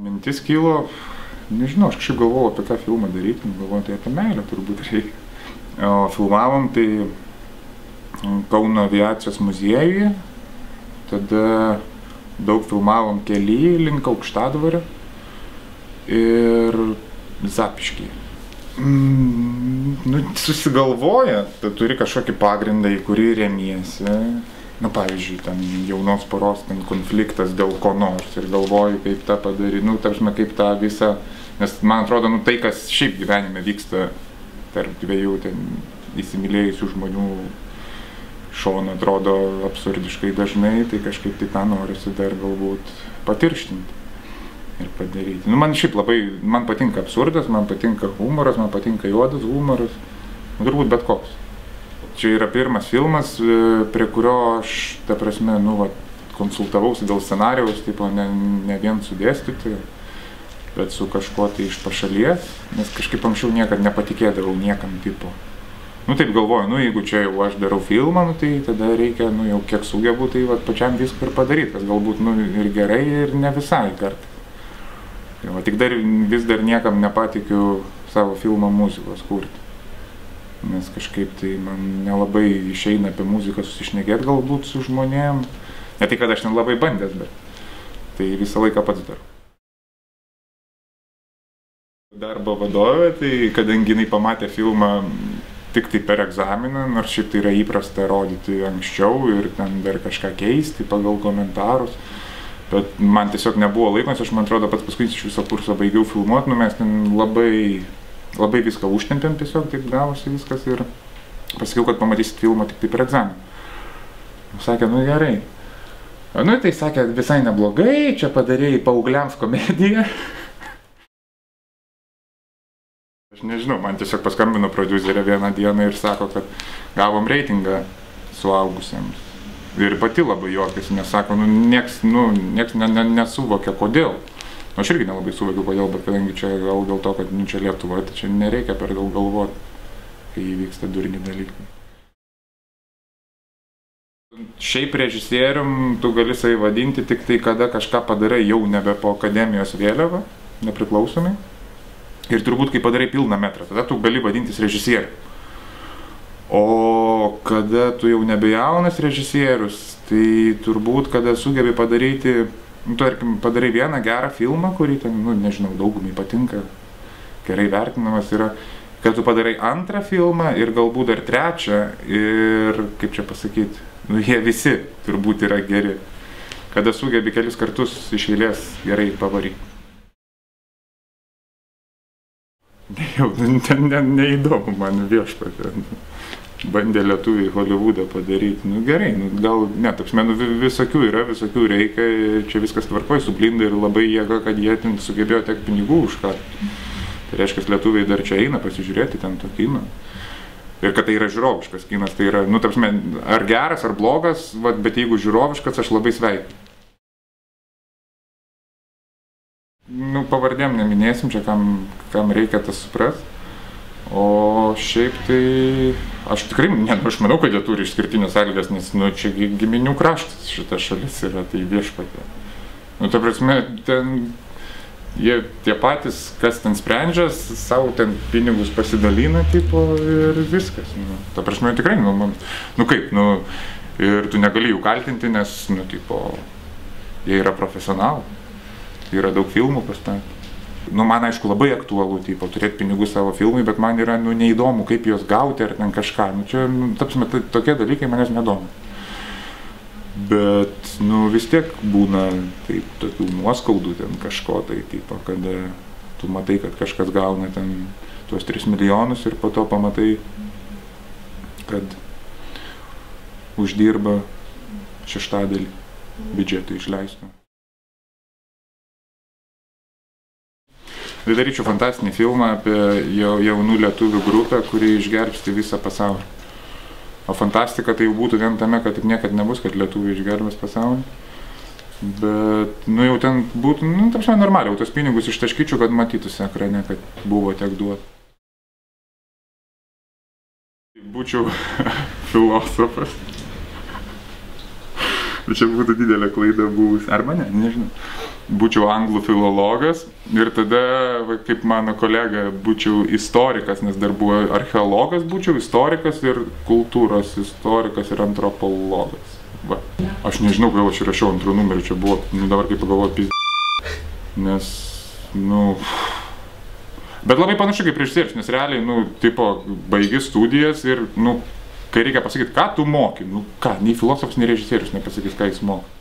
Mintis kilo, nežinau, aš kažkaip galvojau apie ką filmą daryti, galvojau, tai apie meilę turbūt reikia. O filmavom tai Kauno aviacijos muziejuje, tada daug filmavom kely link Aukštadvario ir Zapyškyje. Susigalvoja, tu turi kažkokį pagrindą, į kurį remiesi. Pavyzdžiui, ten jaunos poros konfliktas dėl ko nors ir galvoju, kaip tą padaryti, tarpsime, kaip tą visą, nes man atrodo, tai, kas šiaip gyvenime vyksta tarp dviejų įsimylėjusių žmonių šono, atrodo absurdiškai dažnai, tai kažkaip tai tą norisi dar galbūt patirštinti ir padaryti. Man šiaip labai, man patinka absurdas, man patinka humoras, man patinka juodas humoras, turbūt bet koks. Čia yra pirmas filmas, prie kurio aš, ta prasme, konsultavausi dėl scenarijaus, ne vien su dėstytoju, bet su kažkuo tai iš pašalies, nes kažkaip anksčiau niekad nepatikėdavau niekam tipo. Taip galvoju, jeigu čia jau aš darau filmą, tai tada reikia, jau kiek sugebu, tai pačiam viską ir padaryti, kas galbūt, ir gerai, ir ne visai kartais. Tik vis dar niekam nepatikiu savo filmo muzikos kurti. Nes kažkaip tai man nelabai išeina apie muziką susišnekėti galbūt su žmonėm. Ne tai, kad aš nelabai bandęs, bet tai visą laiką pats darau. Darbo vadovė, tai kadangi jinai pamatė filmą tik tai per egzaminą, nors šiaip tai yra įprasta rodyti anksčiau ir ten dar kažką keisti pagal komentarus. Bet man tiesiog nebuvo laiko, nes aš, man atrodo, pats paskui iš viso kurso baigiau filmuoti, mes ten labai viską užtempėm, tiesiog taip gavosi viskas ir pasakiau, kad pamatysit filmą tik tai per egzaminą. Sakė, gerai. Tai sakė, visai neblogai, čia padarėjai paaugliams komediją. Aš nežinau, man tiesiog paskambino prodiuserė vieną dieną ir sako, kad gavom reitingą suaugusiems. Ir pati labai juokėsi, nes sako, nieks nesuvokia kodėl. Aš irgi nelabai suvokiu kodėl, bet kadangi čia gal dėl to, kad čia Lietuva, tai čia nereikia per daug galvoti, kai įvyksta durni dalykai. Šiaip režisierium tu gali save vadinti tik tai, kada kažką padarai jau nebe po akademijos vėliava, nepriklausomai. Ir turbūt, kai padarai pilną metrą, tada tu gali vadintis režisierium. O kada tu jau nebejaunas režisierius, tai turbūt, kada sugebi padaryti, tarkim, padarai vieną gerą filmą, kurį ten, nežinau, daugumai patinka, gerai vertinamas yra, kad tu padarai antrą filmą ir galbūt dar trečią ir, kaip čia pasakyti, jie visi turbūt yra geri, kada sugebi kelis kartus iš eilės gerai pavaryti. Neįdomu man viešpatė. Bandė lietuviai Hollywoodą padaryti, gerai, gal, ne, visokių yra, visokių reikia, čia viskas tvarkoj su Blinda ir labai jėga, kad jie ten sugebėjo tiek pinigų už ką. Tai reiškia, lietuviai dar čia eina pasižiūrėti ten to kino. Ir kad tai yra žiūroviškas kinas, tai yra, ar geras, ar blogas, bet jeigu žiūroviškas, aš labai sveikinu. Pavardėm neminėsim, čia kam reikia tas suprast. O šiaip tai, aš tikrai, aš manau, kad jie turi išskirtinės sąlygas, nes, čia giminių kraštas šita šalis yra, tai viešpatė. Ta prasme, ten, jie tie patys, kas ten sprendžia, savo ten pinigus pasidalina, tipo, ir viskas. Ta prasme, tikrai, kaip, ir tu negali jų kaltinti, nes, tipo, jie yra profesionalai, yra daug filmų pastatę. Man, aišku, labai aktualu, tipo, turėti pinigų savo filmui, bet man yra, neįdomu, kaip juos gauti ar ten kažką. Čia, tapsime, tokie dalykai manęs nedomina. Bet, vis tiek būna, taip, tokių nuoskaudų ten kažko, tai, tipo, kada tu matai, kad kažkas gauna ten tuos 3 milijonus ir po to pamatai, kad uždirba 1/6 biudžeto išleistų. Tai daryčiau fantastinį filmą apie jaunų lietuvių grupę, kuri išgelbsti visą pasaulį. O fantastika tai jau būtų vien tame, kad taip niekad nebus, kad lietuviai išgelbės pasaulį. Bet, jau ten būtų, tarsi normaliai, jau tos pinigus ištaškyčiau, kad matytųsi ekrane, kad buvo tiek duoti. Būčiau filosofas. Čia būtų didelė klaida buvus. Arba ne, nežinau. Būčiau anglų filologas ir tada, kaip mano kolega, būčiau istorikas, nes dar buvo archeologas, būčiau istorikas ir kultūros istorikas ir antropologas. Va. Aš nežinau, kodėl aš rašiau antrų numerį, čia buvo, dabar kaip pagalvoju, nes, bet labai panašu kaip režisierius, nes realiai, tipo, baigi studijas ir, kai reikia pasakyti, ką tu moki, ką, nei filosofas, nei režisierius nepasakys, ką jis moka.